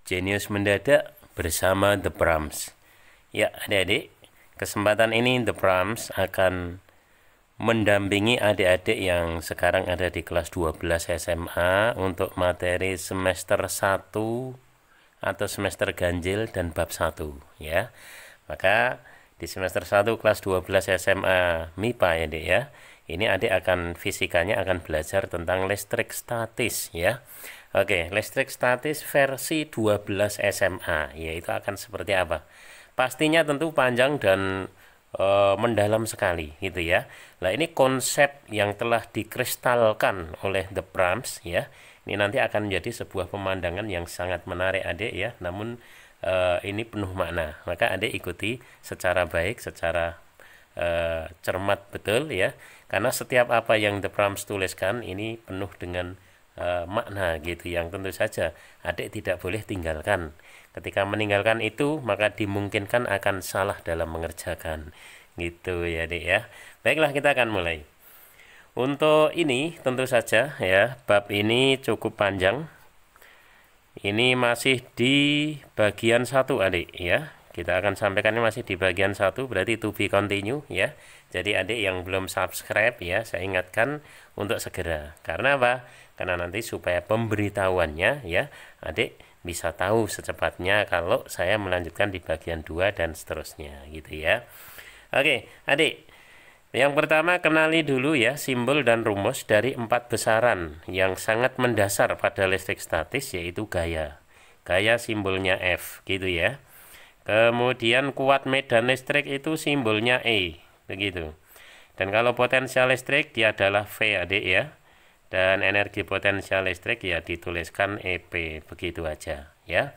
Jenius mendadak bersama The Brahms. Ya, adik-adik, kesempatan ini The Brahms akan mendampingi adik-adik yang sekarang ada di kelas 12 SMA untuk materi semester 1 atau semester ganjil dan bab 1 ya. Maka di semester 1 kelas 12 SMA MIPA ya, Dek ya. Ini adik akan fisikanya akan belajar tentang listrik statis ya. Oke, listrik statis versi 12 SMA, yaitu akan seperti apa? Pastinya tentu panjang dan mendalam sekali gitu ya. Nah, ini konsep yang telah dikristalkan oleh The Brahms ya. Ini nanti akan menjadi sebuah pemandangan yang sangat menarik adik ya. Namun ini penuh makna. Maka adik ikuti secara baik, secara cermat betul ya. Karena setiap apa yang The Brahms tuliskan ini penuh dengan makna gitu yang tentu saja adik tidak boleh tinggalkan. Ketika meninggalkan itu maka dimungkinkan akan salah dalam mengerjakan gitu ya adik ya. Baiklah, kita akan mulai. Untuk ini tentu saja ya, bab ini cukup panjang. Ini masih di bagian 1 adik ya. Kita akan sampaikan masih di bagian 1, berarti to be continue ya. Jadi adik yang belum subscribe ya, saya ingatkan untuk segera. Karena apa? Karena nanti supaya pemberitahuannya ya, adik bisa tahu secepatnya kalau saya melanjutkan di bagian 2 dan seterusnya gitu ya. Oke, adik. Yang pertama, kenali dulu ya simbol dan rumus dari 4 besaran yang sangat mendasar pada listrik statis, yaitu gaya. Gaya simbolnya F gitu ya. Kemudian kuat medan listrik itu simbolnya E begitu. Dan kalau potensial listrik dia adalah V adik ya. Dan energi potensial listrik ya dituliskan EP begitu aja ya.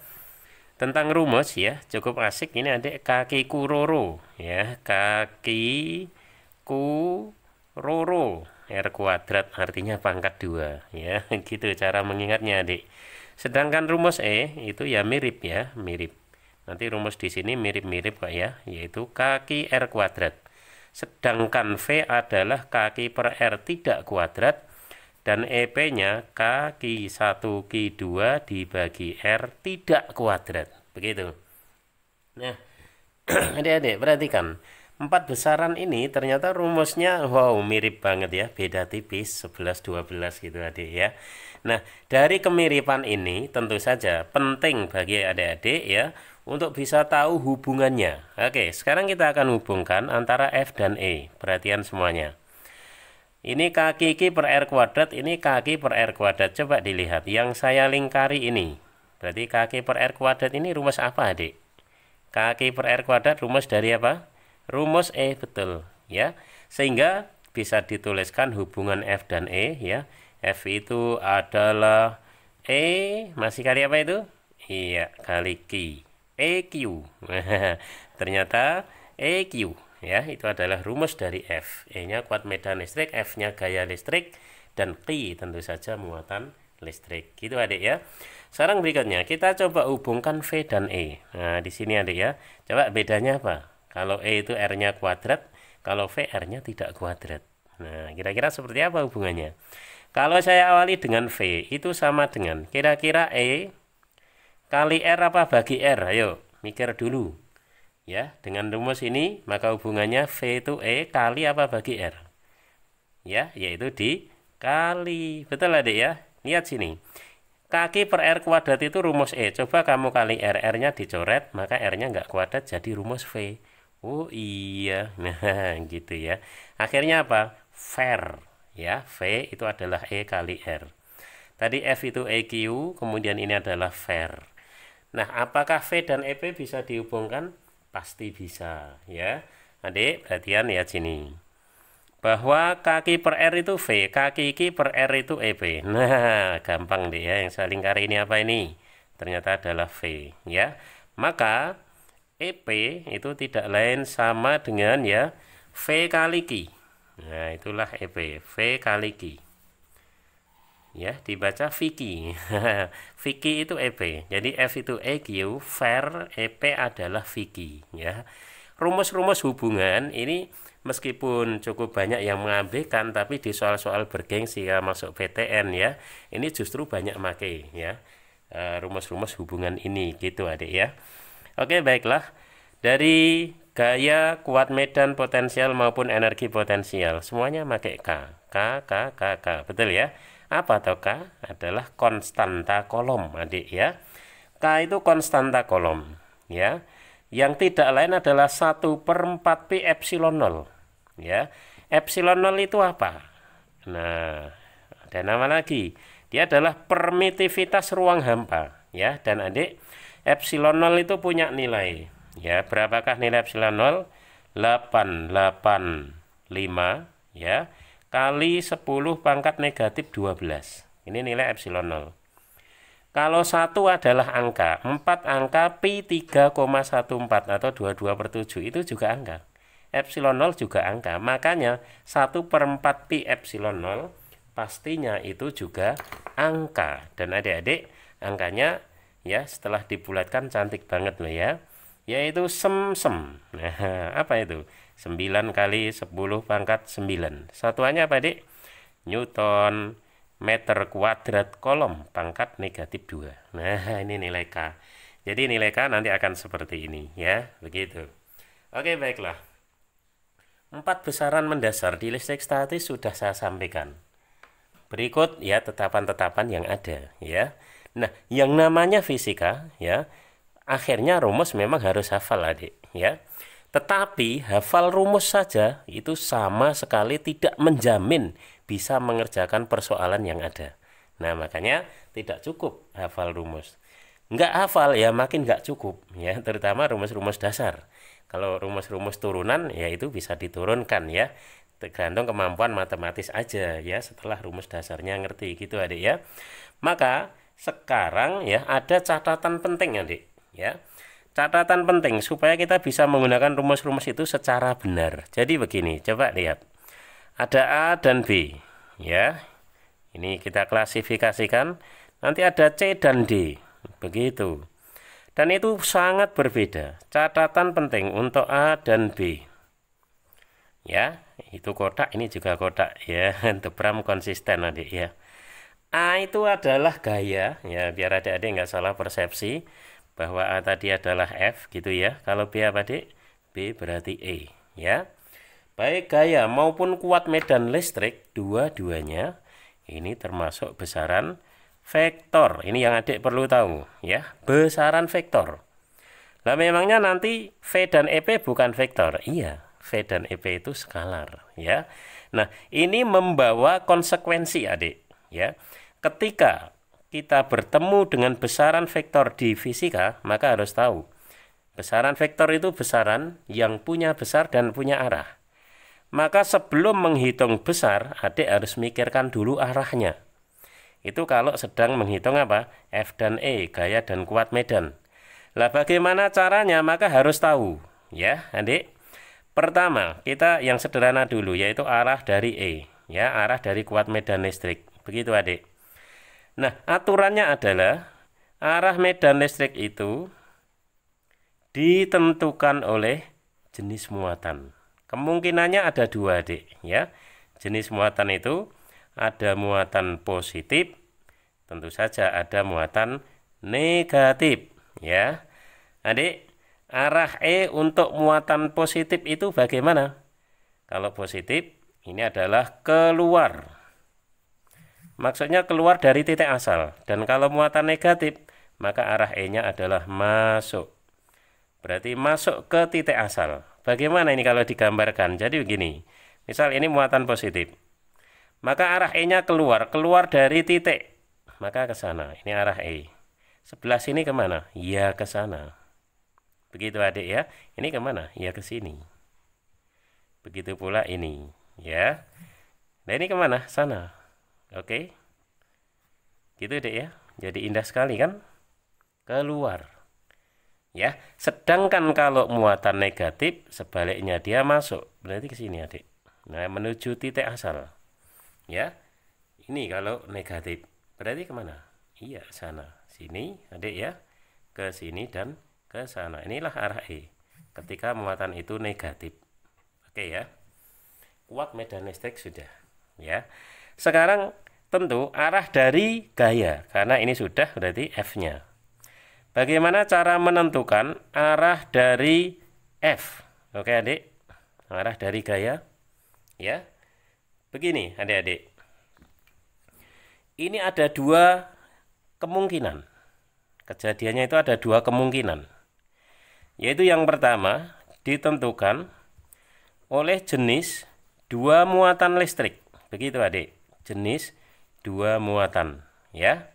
Tentang rumus ya cukup asik ini adik, kaki kuroro ya, kaki kuroro R kuadrat artinya pangkat 2 ya. Gitu cara mengingatnya adik. Sedangkan rumus E itu ya mirip ya, mirip. Nanti rumus di sini mirip-mirip kok ya, yaitu kaki R kuadrat. Sedangkan V adalah kaki per R tidak kuadrat, dan EP-nya kaki 1 Ki 2 dibagi R tidak kuadrat. Begitu. Nah, adik-adik perhatikan. 4 besaran ini ternyata rumusnya wow mirip banget ya, beda tipis 11-12 gitu adik ya. Nah, dari kemiripan ini tentu saja penting bagi adik-adik ya untuk bisa tahu hubungannya. Oke, sekarang kita akan hubungkan antara F dan E. Perhatian semuanya. Ini kaki Ki per R kuadrat, ini kaki per R kuadrat. Coba dilihat, yang saya lingkari ini. Berarti kaki per R kuadrat ini rumus apa adik? Kaki per R kuadrat rumus dari apa? Rumus E, betul ya. Sehingga bisa dituliskan hubungan F dan E ya. F itu adalah E, masih kali apa itu? Iya, kali Ki. EQ. Ternyata EQ ya, itu adalah rumus dari F. E-nya kuat medan listrik, F-nya gaya listrik, dan Q tentu saja muatan listrik. Gitu adik ya. Sekarang berikutnya kita coba hubungkan V dan E. Nah, di sini adik ya. Coba bedanya apa? Kalau E itu R-nya kuadrat, kalau V R-nya tidak kuadrat. Nah, kira-kira seperti apa hubungannya? Kalau saya awali dengan V, itu sama dengan kira-kira E kali R apa bagi R? Ayo, mikir dulu. Ya, dengan rumus ini maka hubungannya V itu E kali apa bagi R? Ya, yaitu dikali. Betul adik ya? Lihat sini. Kaki per R kuadrat itu rumus E. Coba kamu kali R, R-nya dicoret, maka R-nya nggak kuadrat jadi rumus V. Oh iya, nah gitu ya. Akhirnya apa? Fair. Ya, V itu adalah E kali R. Tadi F itu EQ, kemudian ini adalah fair. Nah, apakah V dan EP bisa dihubungkan? Pasti bisa ya adik, perhatian ya sini bahwa kaki per R itu V, kaki Ki per R itu EP. Nah, gampang deh ya, yang saya lingkari ini apa ini? Ternyata adalah V ya. Maka EP itu tidak lain sama dengan ya V kali Ki. Nah, itulah EP, V kali Ki. Ya, dibaca Vicky. Vicky itu EP. Jadi F itu EQ, fair, EP adalah Vicky ya. Rumus-rumus hubungan ini meskipun cukup banyak yang mengabaikan, tapi di soal-soal bergengsi ya masuk PTN ya, ini justru banyak make ya. rumus-rumus hubungan ini gitu adik ya. Oke, baiklah. Dari gaya, kuat medan, potensial maupun energi potensial semuanya pakai K. K. Betul ya? Apa atau K? Adalah konstanta kolom adik ya. K itu konstanta kolom ya. Yang tidak lain adalah 1/4 pi epsilon 0 ya. Epsilon 0 itu apa? Nah, ada nama lagi. Dia adalah permitivitas ruang hampa ya. Dan adik, epsilon 0 itu punya nilai ya. Berapakah nilai epsilon 0? 885 ya kali 10 pangkat negatif 12. Ini nilai epsilon 0. Kalau 1 adalah angka, 4 angka pi 3,14 atau 22/7 itu juga angka. Epsilon 0 juga angka. Makanya 1/4 pi epsilon 0 pastinya itu juga angka. Dan adik-adik, angkanya ya setelah dibulatkan cantik banget loh ya. Yaitu sem-sem. Nah, apa itu? 9 kali 10 pangkat 9. Satuannya apa, Dik? Newton meter kuadrat kolom pangkat negatif 2. Nah, ini nilai K. Jadi nilai K nanti akan seperti ini ya, begitu. Oke, baiklah. 4 besaran mendasar di listrik statis sudah saya sampaikan. Berikut ya tetapan-tetapan yang ada ya. Nah, yang namanya fisika ya, akhirnya rumus memang harus hafal adik ya. Tetapi hafal rumus saja itu sama sekali tidak menjamin bisa mengerjakan persoalan yang ada. Nah, makanya tidak cukup hafal rumus. Nggak hafal ya makin nggak cukup ya, terutama rumus-rumus dasar. Kalau rumus-rumus turunan ya itu bisa diturunkan ya, tergantung kemampuan matematis aja ya setelah rumus dasarnya ngerti gitu adik ya. Maka sekarang ya ada catatan penting adik ya. Catatan penting supaya kita bisa menggunakan rumus-rumus itu secara benar. Jadi begini, coba lihat. Ada A dan B ya. Ini kita klasifikasikan. Nanti ada C dan D. Begitu. Dan itu sangat berbeda. Catatan penting untuk A dan B. Ya, itu kotak, ini juga kotak ya. Debram konsisten adik ya. A itu adalah gaya ya, biar adik-adik nggak salah persepsi bahwa A tadi adalah F gitu ya. Kalau B apa adik? B berarti E ya. Baik gaya maupun kuat medan listrik dua-duanya ini termasuk besaran vektor. Ini yang adik perlu tahu ya, besaran vektor. Lah memangnya nanti V dan EP bukan vektor? Iya, V dan EP itu skalar ya. Nah, ini membawa konsekuensi adik ya. Ketika kita bertemu dengan besaran vektor di fisika, maka harus tahu besaran vektor itu besaran yang punya besar dan punya arah. Maka sebelum menghitung besar, adik harus mikirkan dulu arahnya. Itu kalau sedang menghitung apa? F dan E, gaya dan kuat medan. Lah bagaimana caranya? Maka harus tahu ya adik. Pertama, kita yang sederhana dulu, yaitu arah dari E ya, arah dari kuat medan listrik. Begitu adik. Nah, aturannya adalah arah medan listrik itu ditentukan oleh jenis muatan. Kemungkinannya ada dua adik ya. Jenis muatan itu ada muatan positif, tentu saja ada muatan negatif ya. Adik, arah E untuk muatan positif itu bagaimana? Kalau positif ini adalah keluar. Maksudnya keluar dari titik asal. Dan kalau muatan negatif, maka arah E-nya adalah masuk. Berarti masuk ke titik asal. Bagaimana ini kalau digambarkan? Jadi begini. Misal ini muatan positif. Maka arah E-nya keluar dari titik. Maka ke sana. Ini arah E. Sebelah sini kemana? Ya ke sana. Begitu adik ya. Ini kemana? Ya ke sini. Begitu pula ini. Ya. Nah ini kemana? Sana. Oke. Gitu adik ya. Jadi indah sekali kan? Keluar. Ya, sedangkan kalau muatan negatif sebaliknya dia masuk, berarti ke sini adik. Nah, menuju titik asal. Ya. Ini kalau negatif. Berarti kemana? Iya, sana. Sini adik ya. Ke sini dan ke sana. Inilah arah E. Ketika muatan itu negatif. Oke ya. Kuat medan listrik sudah. Ya. Sekarang tentu arah dari gaya, karena ini sudah berarti F-nya. Bagaimana cara menentukan arah dari F? Oke adik, arah dari gaya. Ya, begini adik-adik. Ini ada dua kemungkinan. Kejadiannya itu ada dua kemungkinan. Yaitu yang pertama, ditentukan oleh jenis dua muatan listrik. Begitu adik, jenis dua muatan, ya.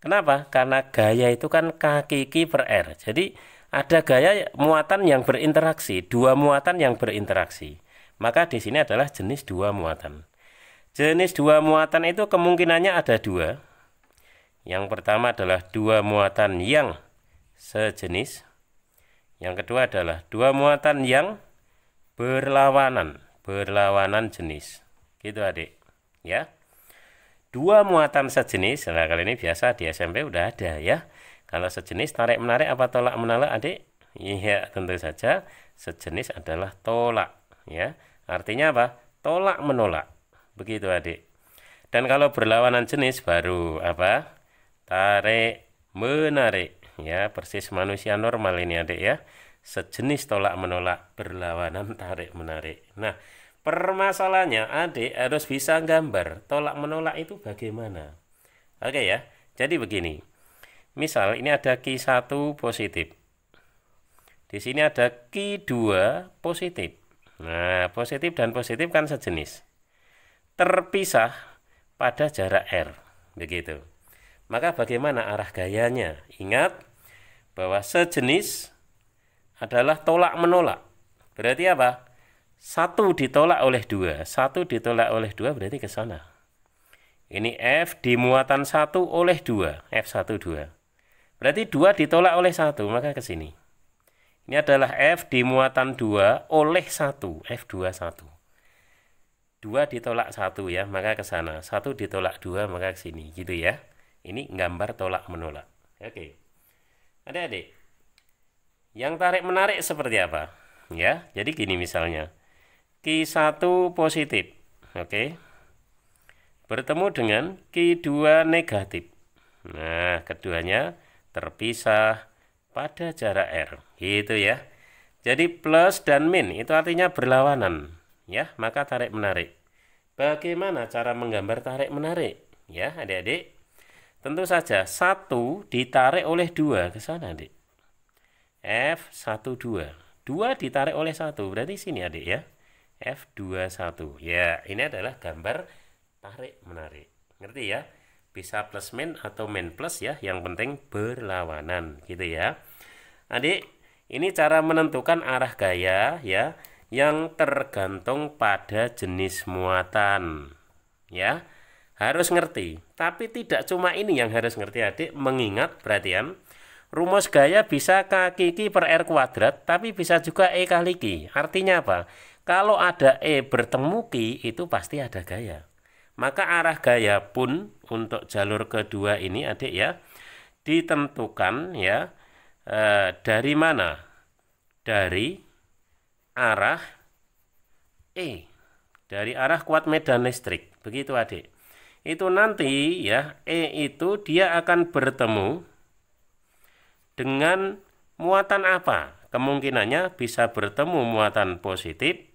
Kenapa? Karena gaya itu kan K/Q per R. Jadi ada gaya muatan yang berinteraksi, dua muatan yang berinteraksi. Maka di sini adalah jenis dua muatan. Jenis dua muatan itu kemungkinannya ada dua. Yang pertama adalah dua muatan yang sejenis. Yang kedua adalah dua muatan yang berlawanan jenis. Gitu adik, ya. Dua muatan sejenis, nah kali ini biasa di SMP udah ada ya. Kalau sejenis tarik menarik apa tolak menolak adik? Iya, tentu saja sejenis adalah tolak, ya. Artinya apa? Tolak menolak. Begitu adik. Dan kalau berlawanan jenis baru apa? Tarik menarik, ya. Persis manusia normal ini adik ya. Sejenis tolak menolak, berlawanan tarik menarik. Nah, permasalahannya adik harus bisa gambar tolak menolak itu bagaimana. Oke ya. Jadi begini. Misal ini ada Q1 positif. Di sini ada Q2 positif. Nah, positif dan positif kan sejenis. Terpisah pada jarak R. Begitu. Maka bagaimana arah gayanya? Ingat bahwa sejenis adalah tolak menolak. Berarti apa? Satu ditolak oleh dua. Satu ditolak oleh dua berarti ke sana. Ini F di muatan 1 oleh 2. F1, 2. Berarti 2 ditolak oleh 1, maka ke sini. Ini adalah F di muatan 2 oleh 1. F2, 1. 2 ditolak 1 ya, maka ke sana. 1 ditolak 2, maka ke sini. Gitu ya. Ini gambar tolak menolak. Oke. Adik-adik. Yang tarik menarik seperti apa? Ya, jadi gini misalnya. Q1 positif, oke, bertemu dengan Q2 negatif. Nah, keduanya terpisah pada jarak R, gitu ya. Jadi plus dan min itu artinya berlawanan, ya. Maka tarik menarik. Bagaimana cara menggambar tarik menarik? Ya, adik-adik. Tentu saja 1 ditarik oleh 2 ke sana, adik. F1, 2. 2 ditarik oleh 1, berarti sini adik ya. F21. Ya, ini adalah gambar tarik menarik. Ngerti ya? Bisa plus min atau min plus ya, yang penting berlawanan gitu ya. Adik, ini cara menentukan arah gaya ya, yang tergantung pada jenis muatan. Ya. Harus ngerti. Tapi tidak cuma ini yang harus ngerti adik, mengingat perhatian. Rumus gaya bisa K/Q per R kuadrat, tapi bisa juga E kali Q. Artinya apa? Kalau ada E bertemu Q, itu pasti ada gaya. Maka arah gaya pun untuk jalur kedua ini adik ya, ditentukan ya dari mana? Dari arah E. Dari arah kuat medan listrik. Begitu adik. Itu nanti ya, E itu dia akan bertemu dengan muatan apa? Kemungkinannya bisa bertemu muatan positif,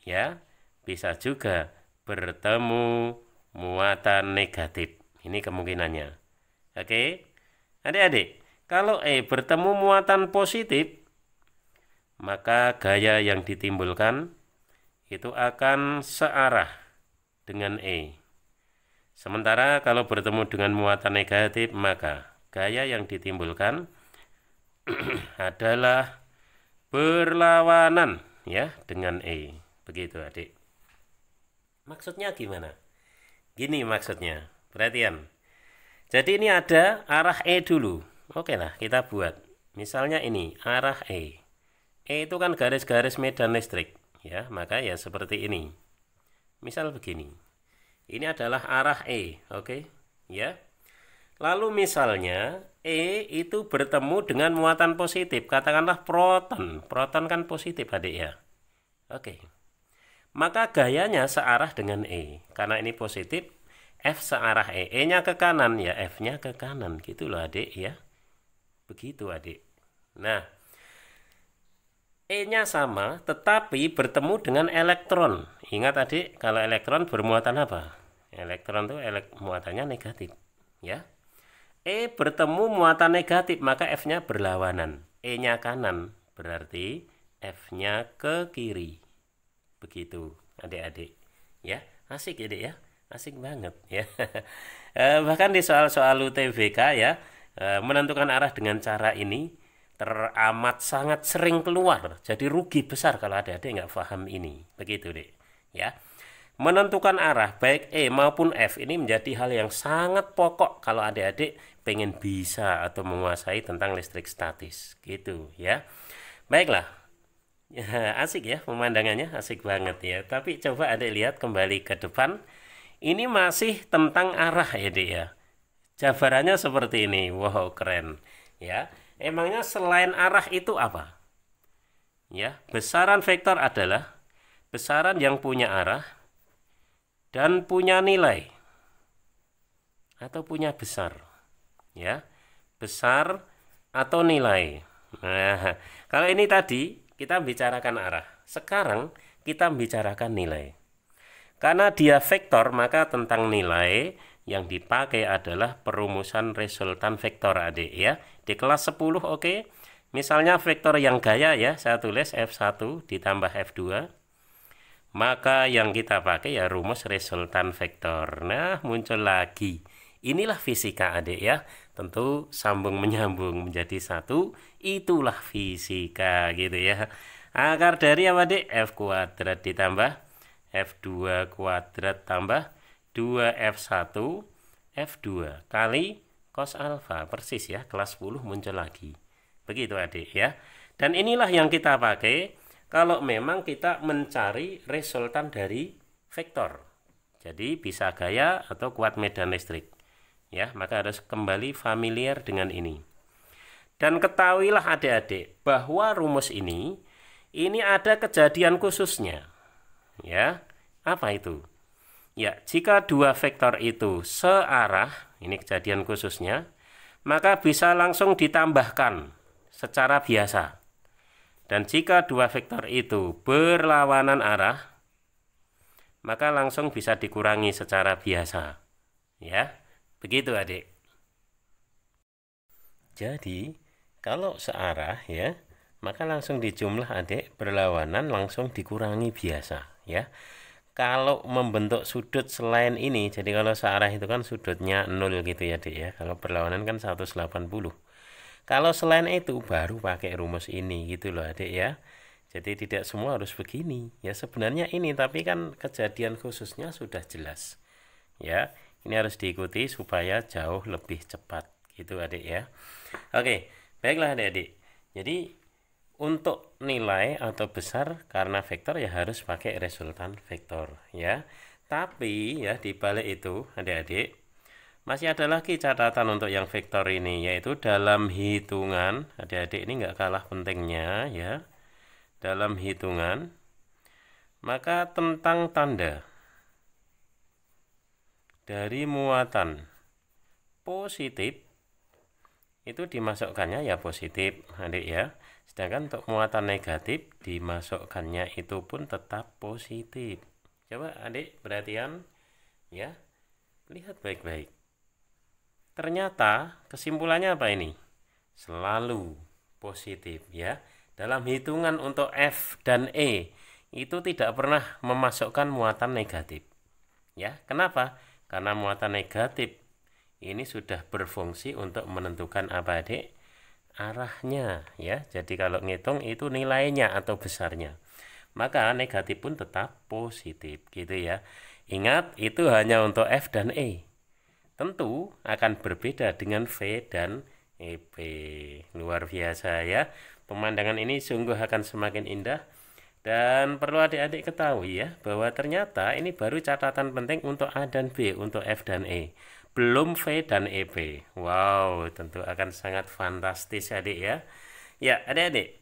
ya, bisa juga bertemu muatan negatif. Ini kemungkinannya. Oke, adik-adik, kalau E bertemu muatan positif, maka gaya yang ditimbulkan itu akan searah dengan E. Sementara kalau bertemu dengan muatan negatif, maka gaya yang ditimbulkan adalah berlawanan ya dengan E. Begitu adik. Maksudnya gimana? Gini maksudnya. Perhatian. Jadi ini ada arah E dulu. Oke lah, kita buat. Misalnya ini arah E. E itu kan garis-garis medan listrik ya, maka ya seperti ini. Misal begini. Ini adalah arah E, oke? Ya. Lalu misalnya E itu bertemu dengan muatan positif, katakanlah proton. Proton kan positif adik ya. Oke. Maka gayanya searah dengan E. Karena ini positif, F searah E. E-nya ke kanan, ya F-nya ke kanan. Gitu loh adik ya. Begitu adik. Nah, E-nya sama, tetapi bertemu dengan elektron. Ingat adik, kalau elektron bermuatan apa? Elektron itu muatannya negatif. Ya. E bertemu muatan negatif, maka F-nya berlawanan. E-nya kanan, berarti F-nya ke kiri. Begitu adik-adik. Ya, asik ya, Dek ya. Asik banget ya. Bahkan di soal-soal UTBK ya, menentukan arah dengan cara ini teramat sangat sering keluar. Jadi rugi besar kalau adik-adik nggak paham ini. Begitu, Dek. Ya. Menentukan arah baik E maupun F ini menjadi hal yang sangat pokok kalau adik-adik pengen bisa atau menguasai tentang listrik statis. Gitu ya. Baiklah. Ya, asik ya pemandangannya, asik banget ya. Tapi coba adik lihat kembali ke depan. Ini masih tentang arah ya, Dek ya. Jabarannya seperti ini. Wow, keren. Ya. Emangnya selain arah itu apa? Ya, besaran vektor adalah besaran yang punya arah dan punya nilai atau punya besar. Ya. Besar atau nilai. Nah, kalau ini tadi kita bicarakan arah. Sekarang kita bicarakan nilai. Karena dia vektor, maka tentang nilai yang dipakai adalah perumusan resultan vektor adik ya. Di kelas 10 oke. Misalnya vektor yang gaya ya, saya tulis F1 ditambah F2. Maka yang kita pakai ya rumus resultan vektor. Nah, muncul lagi. Inilah fisika adik ya. Tentu sambung menyambung menjadi satu. Itulah fisika gitu ya. Akar dari apa adik? F kuadrat ditambah F2 kuadrat tambah 2F1 F2 kali cos alfa. Persis ya, kelas 10 muncul lagi. Begitu adik ya. Dan inilah yang kita pakai kalau memang kita mencari resultan dari vektor. Jadi bisa gaya atau kuat medan listrik. Ya, maka harus kembali familiar dengan ini. Dan ketahuilah adik-adik bahwa rumus ini ada kejadian khususnya. Ya, apa itu? Ya, jika dua vektor itu searah, ini kejadian khususnya, maka bisa langsung ditambahkan secara biasa. Dan jika dua vektor itu berlawanan arah, maka langsung bisa dikurangi secara biasa. Ya, begitu adik. Jadi, kalau searah ya, maka langsung dijumlah adik, berlawanan langsung dikurangi biasa. Ya, kalau membentuk sudut selain ini, jadi kalau searah itu kan sudutnya 0 gitu ya adik ya. Kalau berlawanan kan 180. Kalau selain itu baru pakai rumus ini gitu loh adik ya. Jadi tidak semua harus begini. Ya sebenarnya ini tapi kan kejadian khususnya sudah jelas. Ya, ini harus diikuti supaya jauh lebih cepat gitu adik ya. Oke, baiklah adik-adik. Jadi untuk nilai atau besar karena vektor ya harus pakai resultan vektor ya. Tapi ya di balik itu adik-adik masih ada lagi catatan untuk yang vektor ini, yaitu dalam hitungan, adik-adik ini nggak kalah pentingnya ya, dalam hitungan, maka tentang tanda dari muatan positif, itu dimasukkannya ya positif, adik ya, sedangkan untuk muatan negatif, dimasukkannya itu pun tetap positif. Coba adik perhatian, ya, lihat baik-baik. Ternyata kesimpulannya apa ini? Selalu positif ya. Dalam hitungan untuk F dan E itu tidak pernah memasukkan muatan negatif. Ya, kenapa? Karena muatan negatif ini sudah berfungsi untuk menentukan apa adik? Arahnya ya. Jadi kalau ngitung itu nilainya atau besarnya. Maka negatif pun tetap positif gitu ya. Ingat itu hanya untuk F dan E. Tentu akan berbeda dengan V dan EP. Luar biasa ya. Pemandangan ini sungguh akan semakin indah. Dan perlu adik-adik ketahui ya, bahwa ternyata ini baru catatan penting untuk A dan B, untuk F dan E. Belum V dan EP. Wow, tentu akan sangat fantastis adik ya. Ya, adik-adik.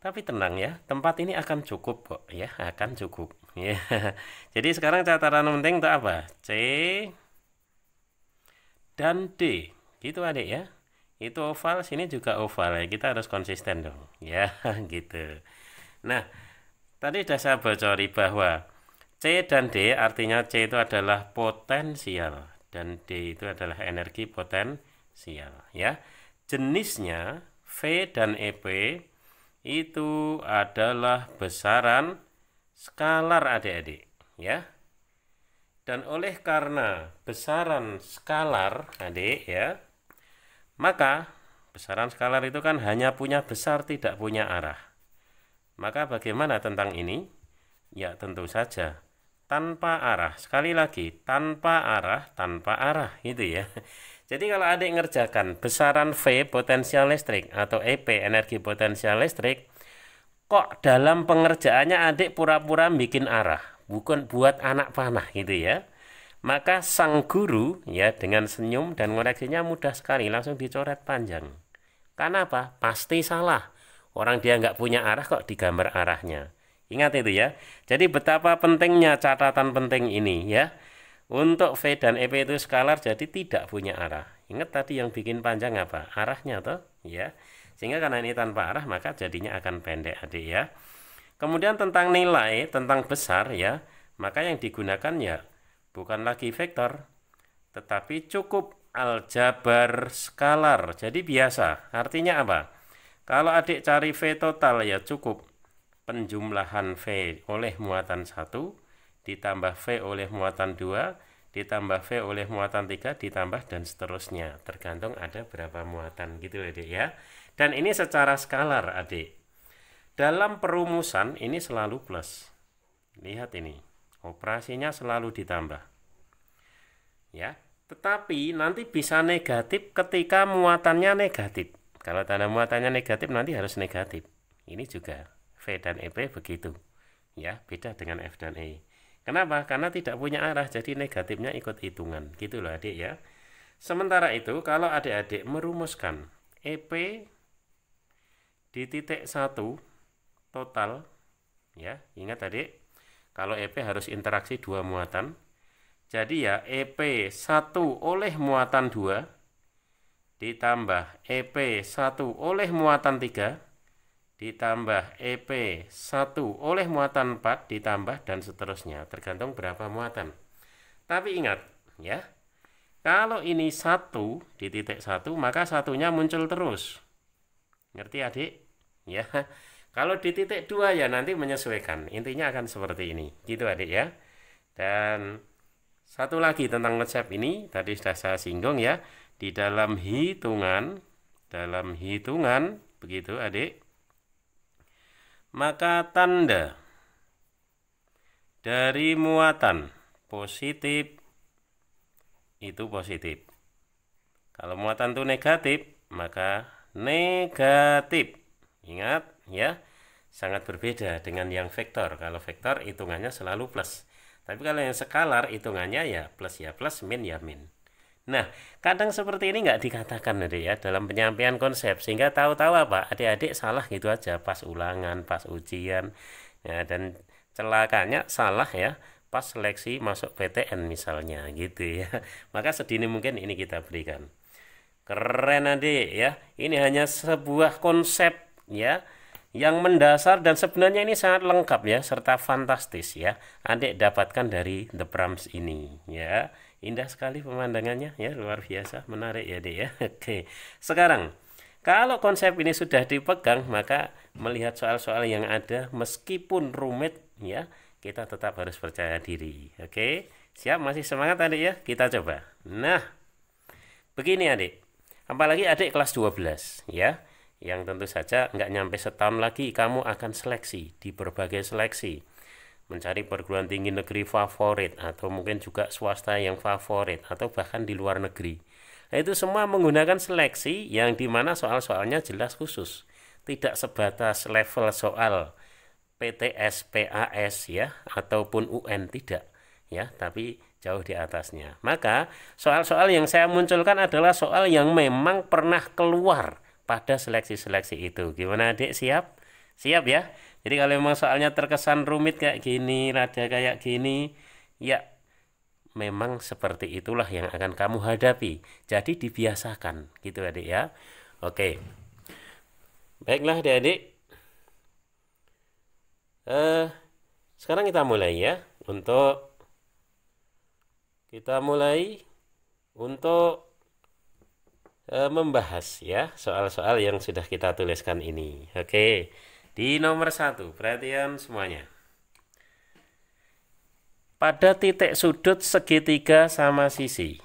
Tapi tenang ya, tempat ini akan cukup kok ya, akan cukup. Ya. Jadi sekarang catatan penting untuk apa? C, dan D. Gitu adik ya. Itu oval, sini juga oval ya. Kita harus konsisten dong. Ya, gitu. Nah, tadi sudah saya bocori bahwa C dan D, artinya C itu adalah potensial dan D itu adalah energi potensial ya. Jenisnya V dan EP itu adalah besaran skalar adik-adik ya. Dan oleh karena besaran skalar adik ya, maka besaran skalar itu kan hanya punya besar tidak punya arah. Maka bagaimana tentang ini? Ya tentu saja tanpa arah. Sekali lagi, tanpa arah gitu ya. Jadi kalau adik ngerjakan besaran V potensial listrik atau EP energi potensial listrik, kok dalam pengerjaannya adik pura-pura bikin arah, bukan buat anak panah gitu ya. Maka sang guru ya dengan senyum dan ngoreksinya mudah sekali, langsung dicoret panjang. Karena apa? Pasti salah. Orang dia nggak punya arah kok digambar arahnya. Ingat itu ya. Jadi betapa pentingnya catatan penting ini ya. Untuk V dan EP itu skalar jadi tidak punya arah. Ingat tadi yang bikin panjang apa? Arahnya toh ya. Sehingga karena ini tanpa arah maka jadinya akan pendek adik ya. Kemudian tentang nilai, tentang besar ya. Maka yang digunakan ya bukan lagi vektor, tetapi cukup aljabar skalar. Jadi biasa. Artinya apa? Kalau adik cari V total ya cukup penjumlahan V oleh muatan 1 ditambah V oleh muatan 2 ditambah V oleh muatan 3 ditambah dan seterusnya. Tergantung ada berapa muatan gitu adik ya. Dan ini secara skalar adik. Dalam perumusan ini selalu plus. Lihat ini. Operasinya selalu ditambah. Ya. Tetapi nanti bisa negatif ketika muatannya negatif. Kalau tanda muatannya negatif nanti harus negatif. Ini juga V dan EP begitu. Ya, beda dengan F dan E. Kenapa? Karena tidak punya arah, jadi negatifnya ikut hitungan. Gitu loh adik ya. Sementara itu, kalau adik-adik merumuskan EP di titik 1 total, ya, ingat adik, kalau EP harus interaksi 2 muatan. Jadi ya, EP 1 oleh muatan 2 ditambah EP 1 oleh muatan 3 ditambah EP 1 oleh muatan 4 ditambah dan seterusnya, tergantung berapa muatan. Tapi ingat ya, kalau ini 1 di titik 1 maka satunya muncul terus. Ngerti adik? Ya. Kalau di titik 2 ya nanti menyesuaikan. Intinya akan seperti ini. Gitu adik ya. Dan satu lagi tentang konsep ini tadi sudah saya singgung ya. Di dalam hitungan begitu adik, maka tanda dari muatan positif itu positif. Kalau muatan itu negatif, maka negatif. Ingat ya, sangat berbeda dengan yang vektor. Kalau vektor hitungannya selalu plus. Tapi kalau yang skalar hitungannya ya plus, min ya min. Nah, kadang seperti ini nggak dikatakan adik ya dalam penyampaian konsep, sehingga tahu-tahu apa adik-adik salah gitu aja pas ulangan, pas ujian ya, dan celakanya salah ya pas seleksi masuk PTN misalnya gitu ya. Maka sedini mungkin ini kita berikan. Keren adik ya, ini hanya sebuah konsep ya yang mendasar dan sebenarnya ini sangat lengkap ya serta fantastis ya adik dapatkan dari The Prams ini ya. Indah sekali pemandangannya ya, luar biasa, menarik ya dek ya. Oke, sekarang kalau konsep ini sudah dipegang maka melihat soal-soal yang ada meskipun rumit ya kita tetap harus percaya diri. Oke, siap, masih semangat adik ya, kita coba. Nah begini adik, apalagi adik kelas 12 ya, yang tentu saja nggak nyampe setahun lagi kamu akan seleksi di berbagai seleksi, mencari perguruan tinggi negeri favorit atau mungkin juga swasta yang favorit atau bahkan di luar negeri. Nah, itu semua menggunakan seleksi yang dimana soal-soalnya jelas khusus, tidak sebatas level soal PTS, PAS ya ataupun UN, tidak ya, tapi jauh di atasnya. Maka soal-soal yang saya munculkan adalah soal yang memang pernah keluar pada seleksi-seleksi itu. Gimana adik, siap? Siap ya? Jadi kalau memang soalnya terkesan rumit kayak gini, rada kayak gini, ya memang seperti itulah yang akan kamu hadapi. Jadi dibiasakan, gitu adik ya. Oke. Baiklah adik-adik. Sekarang kita mulai ya. Kita mulai untuk membahas ya soal-soal yang sudah kita tuliskan ini. Oke. Di nomor 1, perhatian semuanya. Pada titik sudut segitiga sama sisi,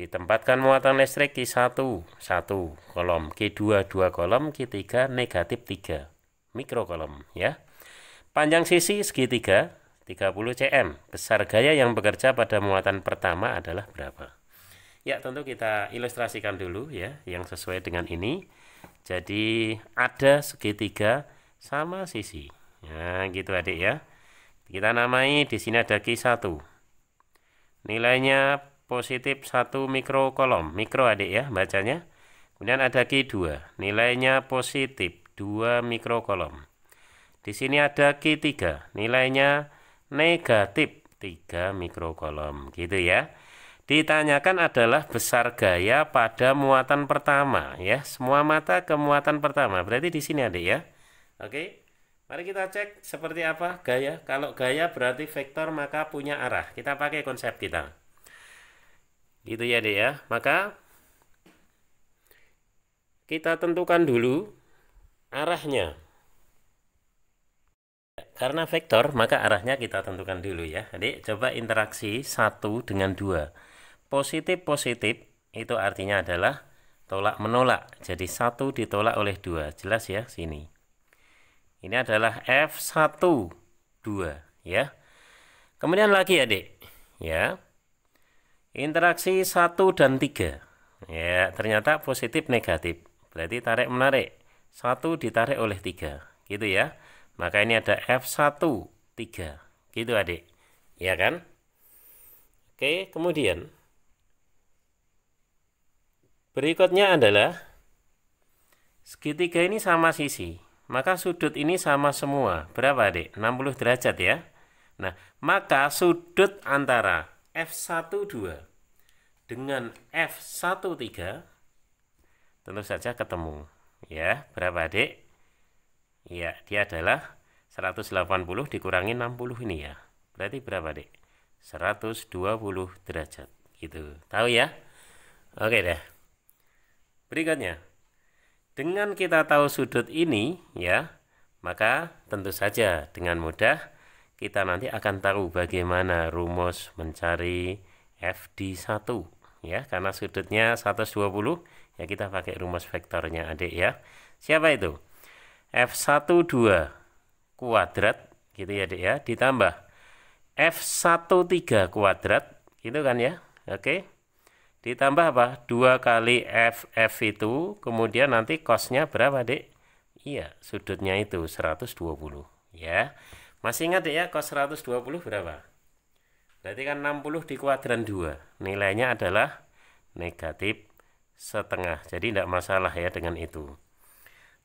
ditempatkan muatan listrik Q1 1 kolom, Q2 2 kolom, Q3 negatif 3 mikrokolom ya. Panjang sisi segitiga 30 cm. Besar gaya yang bekerja pada muatan pertama adalah berapa? Ya, tentu kita ilustrasikan dulu ya yang sesuai dengan ini. Jadi ada segitiga sama sisi. Nah, gitu adik ya. Kita namai di sini ada Q1. Nilainya positif 1 mikrokolom. Mikro adik ya bacanya. Kemudian ada Q2. Nilainya positif 2 mikrokolom. Di sini ada Q3. Nilainya negatif 3 mikrokolom. Gitu ya. Ditanyakan adalah besar gaya pada muatan pertama ya. Semua mata ke muatan pertama. Berarti di sini adik ya. Oke. Mari kita cek seperti apa gaya. Kalau gaya berarti vektor maka punya arah. Kita pakai konsep kita. Gitu ya adik ya. Maka kita tentukan dulu arahnya. Karena vektor maka arahnya kita tentukan dulu ya. Adik coba interaksi 1 dengan 2. Positif-positif itu artinya adalah tolak menolak. Jadi 1 ditolak oleh 2. Jelas ya sini. Ini adalah F1 2 ya. Kemudian lagi adik ya. Interaksi 1 dan 3. Ya, ternyata positif negatif. Berarti tarik menarik. 1 ditarik oleh 3. Gitu ya. Maka ini ada F1 3. Gitu adik. Ya kan? Oke, kemudian berikutnya adalah segitiga ini sama sisi. Maka sudut ini sama semua. Berapa adik? 60 derajat ya. Nah, maka sudut antara F1 2 dengan F1 3 tentu saja ketemu. Ya, berapa adik? Ya, dia adalah 180 dikurangi 60 ini ya. Berarti berapa adik? 120 derajat. Gitu. Tahu ya? Oke deh. Berikutnya. Dengan kita tahu sudut ini ya, maka tentu saja dengan mudah kita nanti akan tahu bagaimana rumus mencari FD1 ya, karena sudutnya 120 ya kita pakai rumus vektornya adik ya. Siapa itu? F1 2 kuadrat gitu ya adik ya, ditambah F1 3 kuadrat gitu kan ya. Oke. Ditambah apa? 2 kali F itu, kemudian nanti cosnya berapa, Dek? Iya, sudutnya itu 120. Ya, masih ingat ya, cos 120 berapa? Berarti kan 60 di kuadran 2. Nilainya adalah negatif setengah. Jadi tidak masalah ya dengan itu.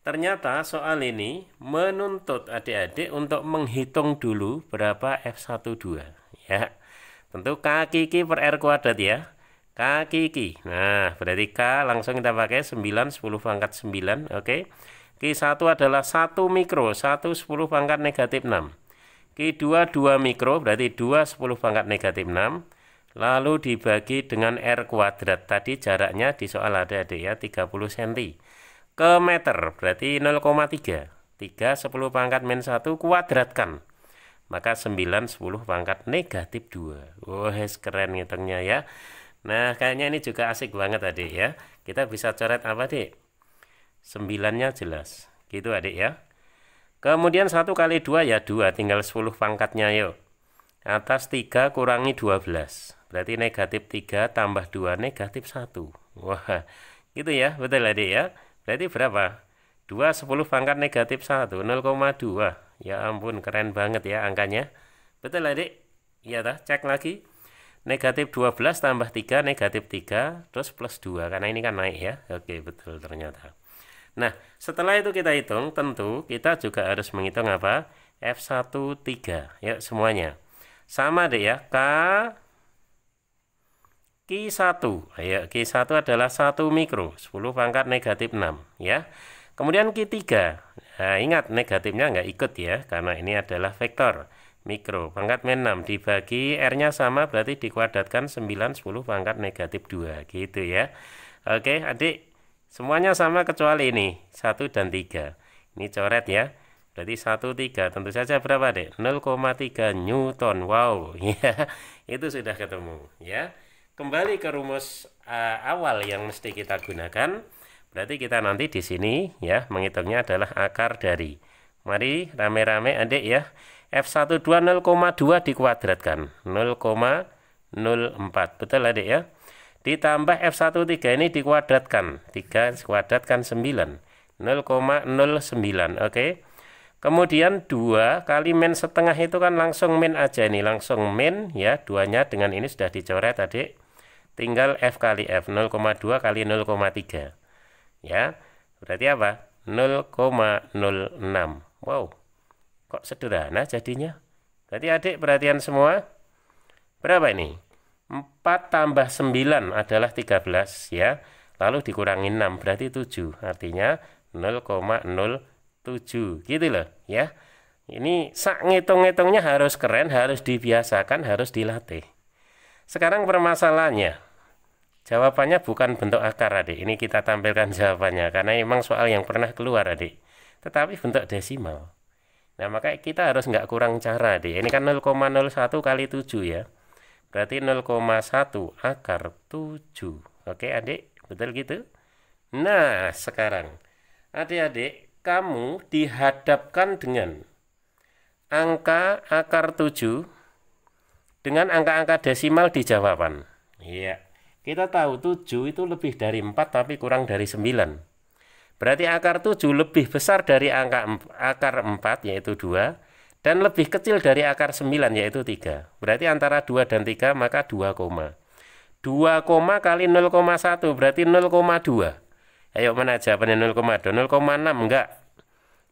Ternyata soal ini menuntut adik-adik untuk menghitung dulu berapa F12. Ya, tentu kaki per R kuadrat ya. Kaki. Nah, berarti K langsung kita pakai 9, 10 pangkat 9. Oke. Q1 adalah 1 mikro, 1 10 pangkat negatif 6. Q2 2 mikro, berarti 2 10 pangkat negatif 6. Lalu dibagi dengan R kuadrat. Tadi jaraknya di soal ada adik ya, 30 cm. Ke meter, berarti 0,3. 3 10 pangkat min 1 kuadratkan. Maka 9 10 pangkat negatif 2. Wah, keren ngitungnya ya. Nah, kayaknya ini juga asik banget adik ya. Kita bisa coret apa adik? 9-nya jelas. Gitu adik ya. Kemudian 1 kali 2 ya 2. Tinggal 10 pangkatnya yuk. Atas 3 kurangi 12. Berarti negatif 3 tambah 2 negatif 1. Wah, gitu ya. Betul adik ya. Berarti berapa? 2 10 pangkat negatif 1. 0,2. Ya ampun, keren banget ya angkanya. Betul adik? Iya dah, cek lagi. Negatif 12 tambah 3 negatif 3 terus plus 2 karena ini kan naik ya. Oke, betul ternyata. Nah, setelah itu kita hitung, tentu kita juga harus menghitung apa? F13. Yuk semuanya. Sama deh ya. K Q1. Ayo, Q1 adalah 1 mikro, 10 pangkat negatif 6 ya. Kemudian Q3. Nah, ingat negatifnya nggak ikut ya, karena ini adalah vektor mikro. Pangkat min 6 dibagi R-nya sama, berarti dikuadratkan 9, 10 pangkat negatif 2 gitu ya. Oke, adik. Semuanya sama kecuali ini, 1 dan 3. Ini coret ya. Berarti 1, 3. Tentu saja berapa, Dek? 0,3 Newton. Wow, ya. Itu sudah ketemu, ya. Kembali ke rumus awal yang mesti kita gunakan. Berarti kita nanti di sini ya, menghitungnya adalah akar dari. Mari rame-rame adik ya. F12 0,2 dikuadratkan. 0,04. Betul adik ya? Ditambah F13 ini dikuadratkan. 3 dikuadratkan 9. 0,09. Oke. Kemudian 2 kali min setengah itu kan langsung min aja ini. Langsung min ya. 2-nya dengan ini sudah dicoret adik. Tinggal F kali F. 0,2 kali 0,3. Ya. Berarti apa? 0,06. Wow. Kok sederhana jadinya? Berarti adik perhatian semua. Berapa ini? 4 tambah 9 adalah 13 ya. Lalu dikurangi 6 berarti 7. Artinya 0,07 gitu loh ya. Ini sak ngitung-ngitungnya harus keren, harus dibiasakan, harus dilatih. Sekarang permasalahannya. Jawabannya bukan bentuk akar adik. Ini kita tampilkan jawabannya karena memang soal yang pernah keluar adik. Tetapi bentuk desimal. Nah maka kita harus nggak kurang cara adik. Ini kan 0,01 kali 7 ya. Berarti 0,1 akar 7. Oke adik, betul gitu? Nah sekarang adik-adik kamu dihadapkan dengan angka akar 7 dengan angka-angka desimal di jawaban. Iya. Kita tahu 7 itu lebih dari 4 tapi kurang dari 9. Berarti akar 7 lebih besar dari akar 4 yaitu 2. Dan lebih kecil dari akar 9 yaitu 3. Berarti antara 2 dan 3 maka 2, 2 kali 0,1 berarti 0,2. Ayo mana jawabannya 0,2? 0,6 enggak.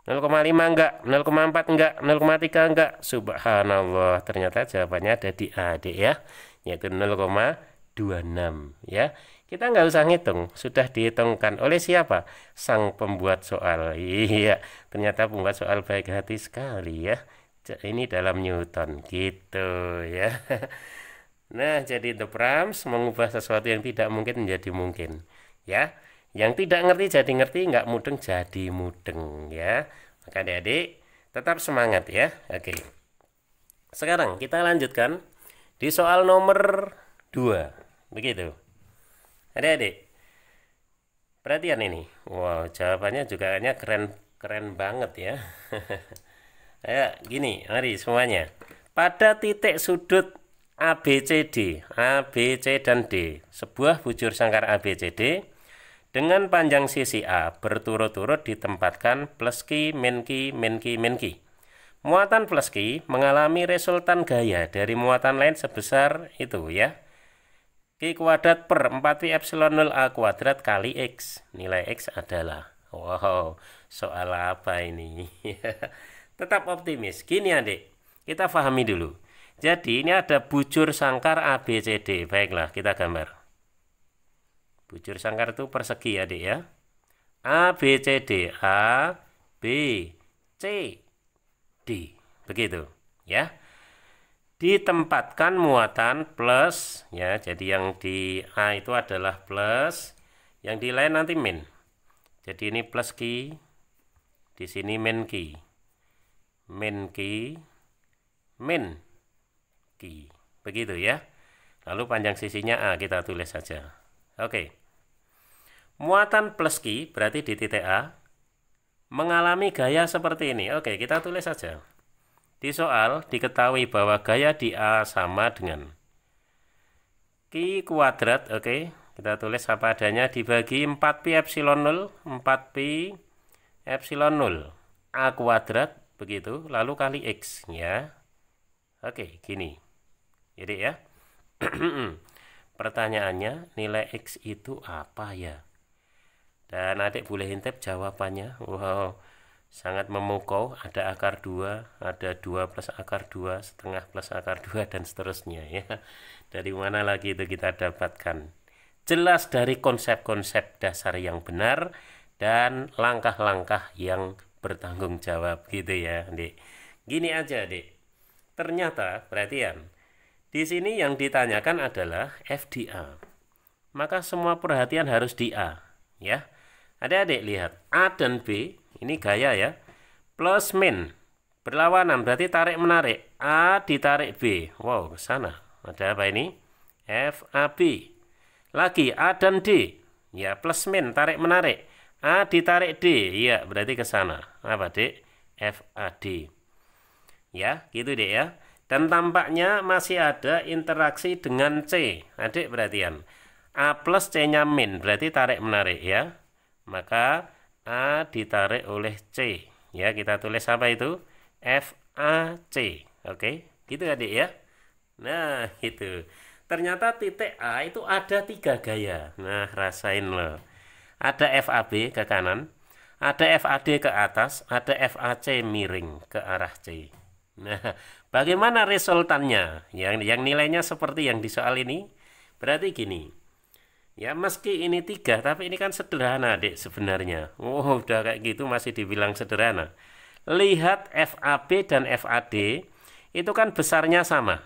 0,5 enggak. 0,4 enggak. 0,3 enggak. Subhanallah. Ternyata jawabannya ada di A adik ya. Yaitu 0,26 ya. Kita nggak usah ngitung, sudah dihitungkan oleh siapa? Sang pembuat soal. Iya, ternyata pembuat soal baik hati sekali ya. Ini dalam Newton gitu ya. Nah, jadi the Prams mengubah sesuatu yang tidak mungkin menjadi mungkin ya. Yang tidak ngerti jadi ngerti, nggak mudeng jadi mudeng ya. Maka adik-adik tetap semangat ya. Oke. Sekarang kita lanjutkan di soal nomor 2. Begitu. Adik-adik, perhatian ini. Wow, jawabannya juga kayaknya keren banget ya. Ayo, gini, mari semuanya. Pada titik sudut ABCD, A, B, C, dan D, sebuah bujur sangkar ABCD dengan panjang sisi A berturut-turut ditempatkan plus Q, min Q, min Q, min Q. Muatan plus Q mengalami resultan gaya dari muatan lain sebesar itu ya. Q kuadrat per 4pi epsilon 0 A kuadrat kali X. Nilai X adalah. Wow, soal apa ini? Tetap optimis. Gini adik, kita pahami dulu. Jadi ini ada bujur sangkar ABCD. Baiklah, kita gambar. Bujur sangkar itu persegi adik ya. ABCD. A, B, C, D. Begitu ya. Ditempatkan muatan plus ya, jadi yang di A itu adalah plus, yang di lain nanti min. Jadi ini plus Q, di sini min Q, min Q, min Q, begitu ya. Lalu panjang sisinya A kita tulis saja. Oke. Muatan plus Q berarti di titik A mengalami gaya seperti ini. Oke, kita tulis saja. Di soal diketahui bahwa gaya di A sama dengan Q kuadrat, oke, kita tulis apa adanya, dibagi 4pi epsilon 0, 4pi epsilon 0, A kuadrat, begitu, lalu kali X, ya. Oke, gini. Jadi ya, pertanyaannya nilai X itu apa ya? Dan adik boleh intip jawabannya. Wow, sangat memukau, ada akar 2, ada 2 plus akar 2, setengah plus akar 2, dan seterusnya ya. Dari mana lagi itu kita dapatkan? Jelas dari konsep-konsep dasar yang benar dan langkah-langkah yang bertanggung jawab gitu ya, Dek. Gini aja, Dek. Ternyata perhatian. Di sini yang ditanyakan adalah F di A. Maka semua perhatian harus di A, ya. Adik-adik lihat, A dan B ini gaya ya. Plus min berlawanan berarti tarik menarik. A ditarik B. Wow, ke sana. Ada apa ini? FAB. Lagi A dan D. Ya, plus min tarik menarik. A ditarik D. Ya, berarti ke sana. Apa, Dek? FAD. Ya, gitu Dek ya. Dan tampaknya masih ada interaksi dengan C. Adik perhatian. A plus C-nya min berarti tarik menarik ya. Maka A ditarik oleh C. Ya, kita tulis apa itu? FAC. Oke, gitu Adik ya. Nah, gitu. Ternyata titik A itu ada 3 gaya. Nah, rasain loh. Ada FAB ke kanan, ada FAD ke atas, ada FAC miring ke arah C. Nah, bagaimana resultannya? Yang nilainya seperti yang di soal ini. Berarti gini. Ya, meski ini 3, tapi ini kan sederhana, Dek, sebenarnya. Oh, udah kayak gitu masih dibilang sederhana. Lihat FAB dan FAD, itu kan besarnya sama.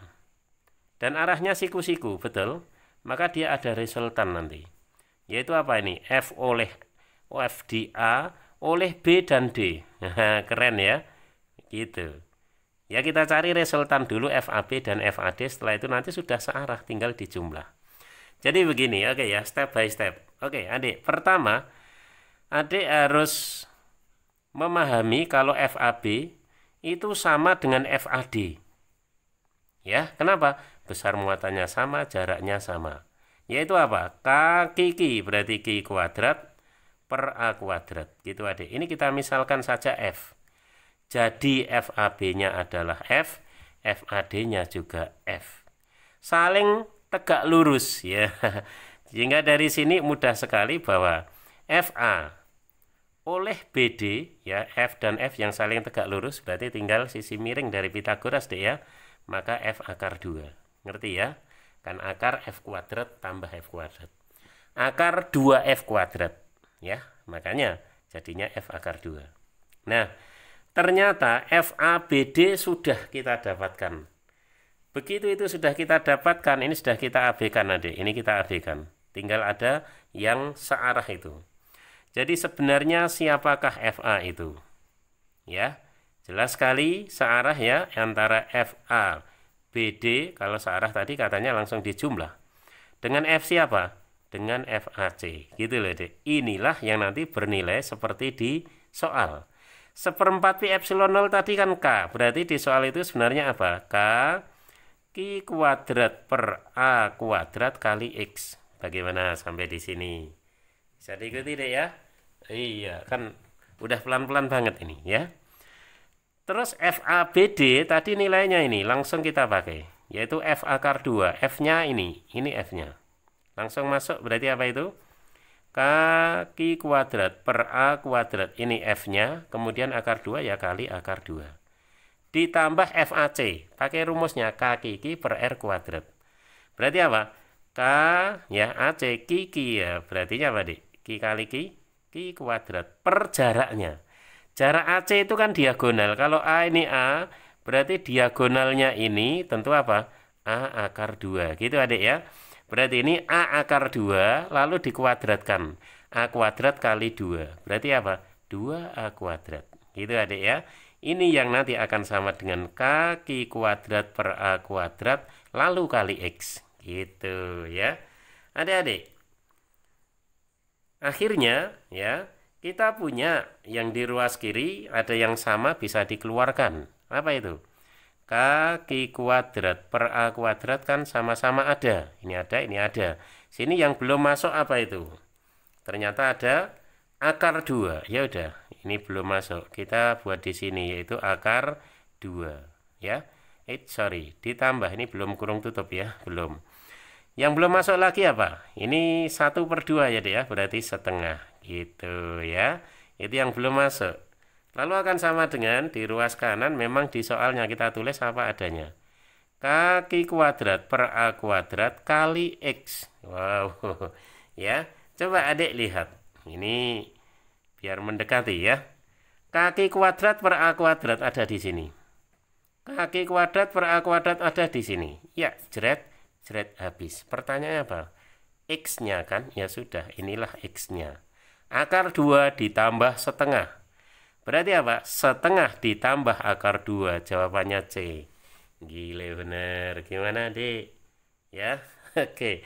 Dan arahnya siku-siku, betul? Maka dia ada resultan nanti. Yaitu apa ini? F di A oleh B dan D. Nah, keren ya. Gitu. Ya, kita cari resultan dulu FAB dan FAD, setelah itu nanti sudah searah, tinggal dijumlah. Jadi begini, oke ya, step by step. Oke, Adik, pertama Adik harus memahami kalau FAB itu sama dengan FAD. Ya, kenapa? Besar muatannya sama, jaraknya sama. Yaitu apa? Kaki Ki berarti Ki kuadrat per A kuadrat. Gitu Adik. Ini kita misalkan saja F. Jadi FAB-nya adalah F, FAD-nya juga F. Saling tegak lurus ya. Sehingga dari sini mudah sekali bahwa FA oleh BD ya, F dan F yang saling tegak lurus berarti tinggal sisi miring dari Pitagoras deh ya. Maka F akar 2. Ngerti ya? Kan akar F kuadrat tambah F kuadrat. Akar 2F kuadrat ya. Makanya jadinya F akar 2. Nah, ternyata FABD sudah kita dapatkan. Begitu itu sudah kita dapatkan, ini sudah kita abaikan Adik. Ini kita abaikan. Tinggal ada yang searah itu. Jadi sebenarnya siapakah FA itu? Ya, jelas sekali searah ya antara FA BD. Kalau searah tadi katanya langsung dijumlah. Dengan F siapa? Dengan FAC. Gitu loh Adik. Inilah yang nanti bernilai seperti di soal. 1/4 pi epsilon 0 tadi kan K. Berarti di soal itu sebenarnya apa? K Ki kuadrat per A kuadrat kali X. Bagaimana sampai di sini? Bisa diikuti deh ya? Iya, kan udah pelan-pelan banget ini ya. Terus FABD tadi nilainya ini langsung kita pakai. Yaitu F akar 2. F-nya ini F-nya. Langsung masuk berarti apa itu? Ki kuadrat per A kuadrat. Ini F-nya. Kemudian akar 2 ya kali akar 2. Ditambah FAC, pakai rumusnya K Ki per R kuadrat. Berarti apa? K ya AC Ki ya, berarti apa Dik? Ki kali Ki kuadrat per jaraknya. Jarak AC itu kan diagonal. Kalau A ini A, berarti diagonalnya ini tentu apa? A akar 2. Gitu Adik ya. Berarti ini A akar 2 lalu dikuadratkan. A kuadrat kali 2. Berarti apa? 2A kuadrat. Gitu Adik ya. Ini yang nanti akan sama dengan Ki kuadrat per A kuadrat lalu kali X. Gitu ya. Adik-adik. Akhirnya ya, kita punya yang di ruas kiri ada yang sama bisa dikeluarkan. Apa itu? Ki kuadrat per A kuadrat kan sama-sama ada. Ini ada, ini ada. Sini yang belum masuk apa itu? Ternyata ada akar 2. Ya udah, ini belum masuk. Kita buat di sini yaitu akar 2 ya. Sorry, ditambah ini belum kurung tutup ya, belum. Yang belum masuk lagi apa? Ini 1/2 ya Dek ya, berarti setengah gitu ya. Itu yang belum masuk. Lalu akan sama dengan di ruas kanan, memang di soalnya kita tulis apa adanya. Kaki kuadrat per A kuadrat kali X. Wow, ya. Coba adik lihat. Ini biar mendekati ya. Kaki kuadrat per A kuadrat ada di sini. Kaki kuadrat per A kuadrat ada di sini. Ya, jret, jret habis. Pertanyaannya apa? X-nya kan? Ya sudah, inilah X-nya. Akar 2 ditambah setengah. Berarti apa? Setengah ditambah akar 2. Jawabannya C. Gile bener. Gimana, Dik? Ya, oke.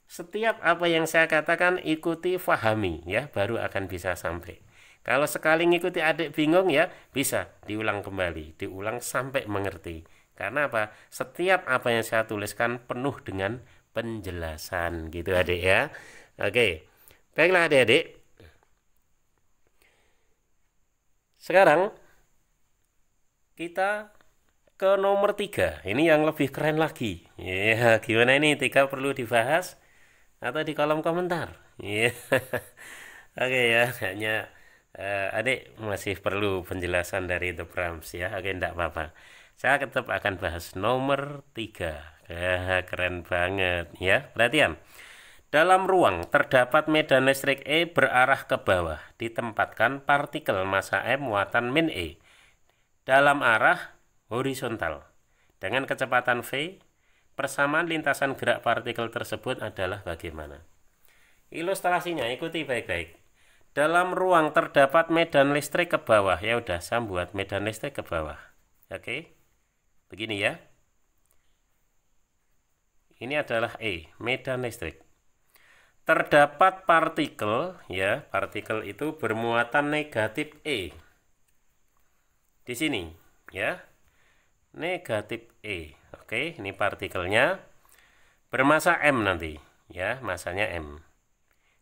Setiap apa yang saya katakan ikuti, fahami ya, baru akan bisa sampai. Kalau sekali ngikuti adik bingung ya, bisa diulang kembali, diulang sampai mengerti. Karena apa? Setiap apa yang saya tuliskan penuh dengan penjelasan gitu adik ya. Oke. Baiklah adik-adik. Sekarang kita ke nomor 3. Ini yang lebih keren lagi. Ya, gimana ini? 3 perlu dibahas atau di kolom komentar? Ya. Oke ya, hanya adik masih perlu penjelasan dari The Prams ya. Oke, enggak apa-apa. Saya tetap akan bahas nomor 3. Keren banget ya. Perhatian. Dalam ruang terdapat medan listrik E berarah ke bawah. Ditempatkan partikel massa M muatan min E dalam arah horizontal. Dengan kecepatan V, persamaan lintasan gerak partikel tersebut adalah bagaimana? Ilustrasinya ikuti baik-baik. Dalam ruang terdapat medan listrik ke bawah. Ya udah, saya buat medan listrik ke bawah. Oke. Begini ya. Ini adalah E, medan listrik. Terdapat partikel, ya, partikel itu bermuatan negatif E. Di sini, ya. Negatif E. Oke, ini partikelnya bermassa M nanti, ya, massanya M.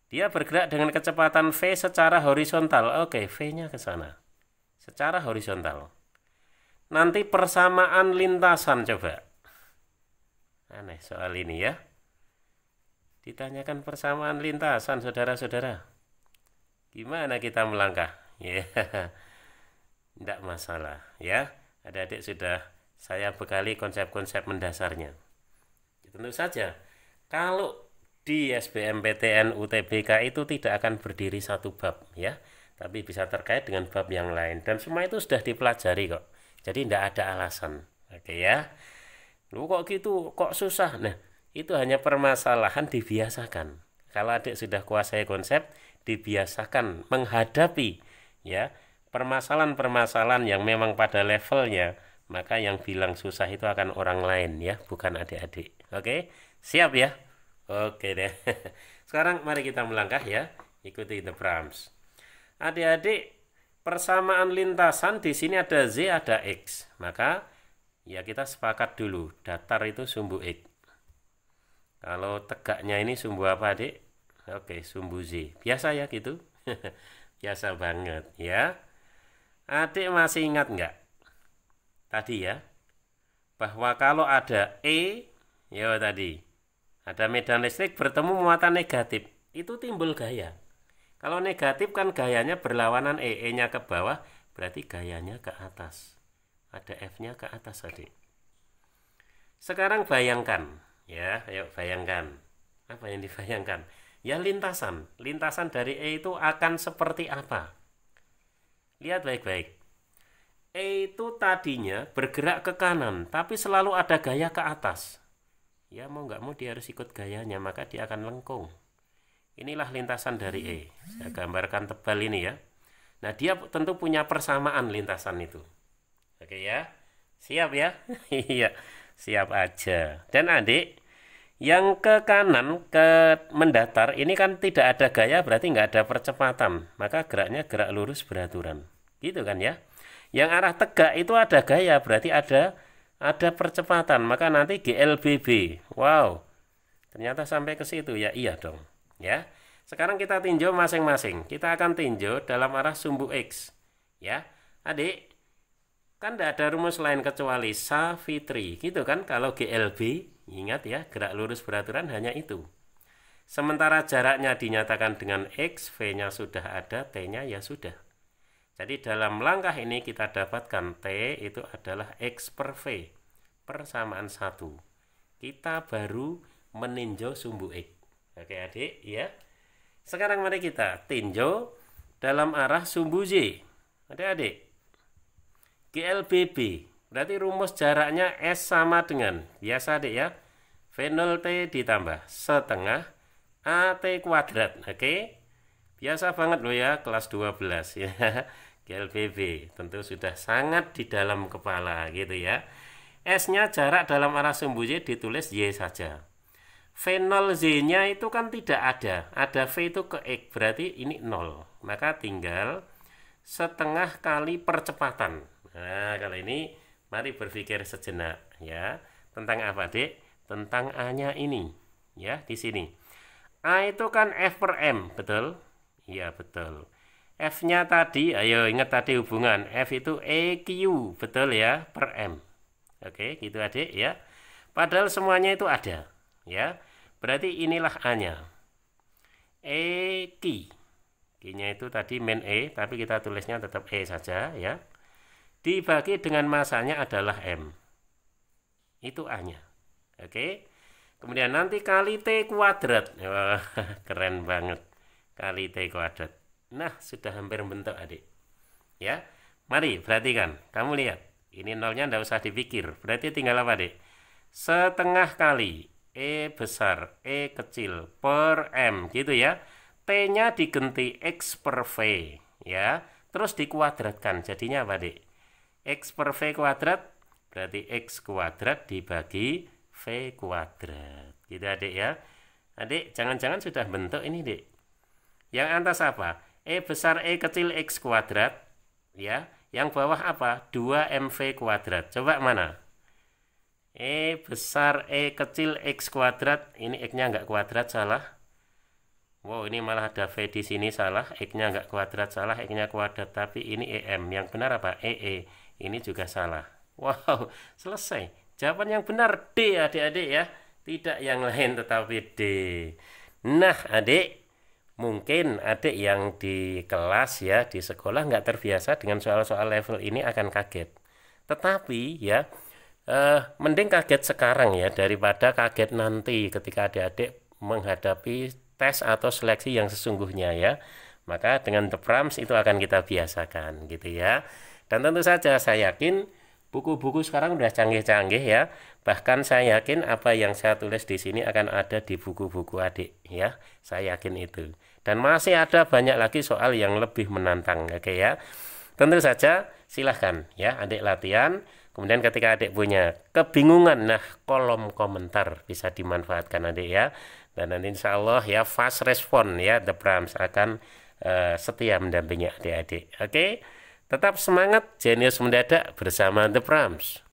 Dia bergerak dengan kecepatan V secara horizontal. Oke, V-nya ke sana. Secara horizontal. Nanti persamaan lintasan coba. Aneh soal ini ya. Ditanyakan persamaan lintasan, saudara-saudara. Gimana kita melangkah? Ya, tidak masalah. Ya, adik-adik sudah saya bekali konsep-konsep mendasarnya. Tentu saja, kalau di SBMPTN UTBK itu tidak akan berdiri satu bab, ya, tapi bisa terkait dengan bab yang lain. Dan semua itu sudah dipelajari kok. Jadi tidak ada alasan. Oke ya. Lu kok gitu, kok susah? Nah, itu hanya permasalahan dibiasakan. Kalau adik sudah kuasai konsep, dibiasakan menghadapi ya permasalahan-permasalahan yang memang pada levelnya, maka yang bilang susah itu akan orang lain ya, bukan adik-adik. Oke, siap ya? Oke deh. Sekarang mari kita melangkah ya, ikuti The Prams. Adik-adik, persamaan lintasan di sini ada Z, ada X. Maka ya kita sepakat dulu, datar itu sumbu X. Kalau tegaknya ini sumbu apa adik? Oke, sumbu Z. Biasa ya gitu? Biasa banget ya. Adik masih ingat nggak? Tadi ya, bahwa kalau ada E, ya tadi, ada medan listrik bertemu muatan negatif, itu timbul gaya. Kalau negatif kan gayanya berlawanan E, E-nya ke bawah, berarti gayanya ke atas. Ada F-nya ke atas adik. Sekarang bayangkan. Ya, ayo bayangkan. Apa yang dibayangkan? Ya lintasan. Lintasan dari E itu akan seperti apa? Lihat baik-baik. E itu tadinya bergerak ke kanan, tapi selalu ada gaya ke atas. Ya mau nggak mau dia harus ikut gayanya, maka dia akan lengkung. Inilah lintasan dari E. Saya gambarkan tebal ini ya. Nah, dia tentu punya persamaan lintasan itu. Oke ya. Siap ya? Iya. Siap aja. Dan adik, yang ke kanan, ke mendatar, ini kan tidak ada gaya, berarti nggak ada percepatan. Maka geraknya gerak lurus beraturan. Gitu kan ya. Yang arah tegak itu ada gaya, berarti ada percepatan. Maka nanti GLBB. Wow. Ternyata sampai ke situ ya. Iya dong. Ya. Sekarang kita tinjau masing-masing. Kita akan tinjau dalam arah sumbu X. Ya. Adik, kan tidak ada rumus lain kecuali Savitri, gitu kan? Kalau GLB, ingat ya, gerak lurus beraturan hanya itu. Sementara jaraknya dinyatakan dengan X, V-nya sudah ada, T-nya ya sudah. Jadi dalam langkah ini kita dapatkan T itu adalah X per V, persamaan 1. Kita baru meninjau sumbu X. Oke adik ya. Sekarang mari kita tinjau dalam arah sumbu Z. Adik-adik, GLBB, berarti rumus jaraknya S sama dengan, biasa adik ya, V0T ditambah setengah AT kuadrat. Oke, biasa banget loh ya, kelas 12 ya. GLBB tentu sudah sangat di dalam kepala gitu ya. S-nya jarak dalam arah sumbu Y ditulis Y saja. V0Z-nya itu kan tidak ada. Ada V itu ke X, berarti ini 0. Maka tinggal setengah kali percepatan. Nah, kalau ini mari berpikir sejenak ya. Tentang apa, Dek? Tentang A-nya ini. Ya, di sini. A itu kan F per M, betul? Iya, betul. F-nya tadi, ayo ingat tadi hubungan. F itu EQ, betul ya, per M. Oke, gitu adik ya. Padahal semuanya itu ada, ya. Berarti inilah A-nya. EQ. Q-nya itu tadi min E, tapi kita tulisnya tetap E saja, ya. Dibagi dengan masanya adalah M. Itu A-nya. Oke. Kemudian nanti kali T kuadrat. Wah, keren banget. Kali T kuadrat. Nah, sudah hampir bentuk adik. Ya. Mari perhatikan. Kamu lihat. Ini nolnya tidak usah dipikir. Berarti tinggal apa, Dek? Setengah kali E besar, E kecil per M. Gitu ya. T-nya diganti X per V. Ya. Terus dikuadratkan. Jadinya apa, Dek? X per V kuadrat. Berarti X kuadrat dibagi V kuadrat. Gitu, adik ya. Adik, jangan-jangan sudah bentuk ini, Dek. Yang atas apa? E besar, E kecil, X kuadrat. Ya. Yang bawah apa? 2MV kuadrat. Coba mana? E besar, E kecil, X kuadrat. Ini X-nya nggak kuadrat, salah. Wow, ini malah ada V di sini, salah. X-nya nggak kuadrat, salah. X-nya kuadrat. Tapi ini EM. Yang benar apa? EE. Ini juga salah. Wow, selesai. Jawaban yang benar D, adik-adik ya. Tidak yang lain, tetapi D. Nah, adik. Mungkin adik yang di kelas ya, di sekolah nggak terbiasa dengan soal-soal level ini akan kaget. Tetapi ya, mending kaget sekarang ya, daripada kaget nanti ketika adik-adik menghadapi tes atau seleksi yang sesungguhnya ya. Maka dengan The Prams itu akan kita biasakan gitu ya. Dan tentu saja saya yakin buku-buku sekarang udah canggih-canggih ya. Bahkan saya yakin apa yang saya tulis di sini akan ada di buku-buku adik ya. Saya yakin itu. Dan masih ada banyak lagi soal yang lebih menantang, oke ya. Tentu saja silahkan ya adik latihan. Kemudian ketika adik punya kebingungan, nah kolom komentar bisa dimanfaatkan adik ya. Dan nanti insya Allah ya fast respon ya The Prams akan setia mendampingi adik-adik. Oke. Tetap semangat, jenius mendadak bersama The Prams.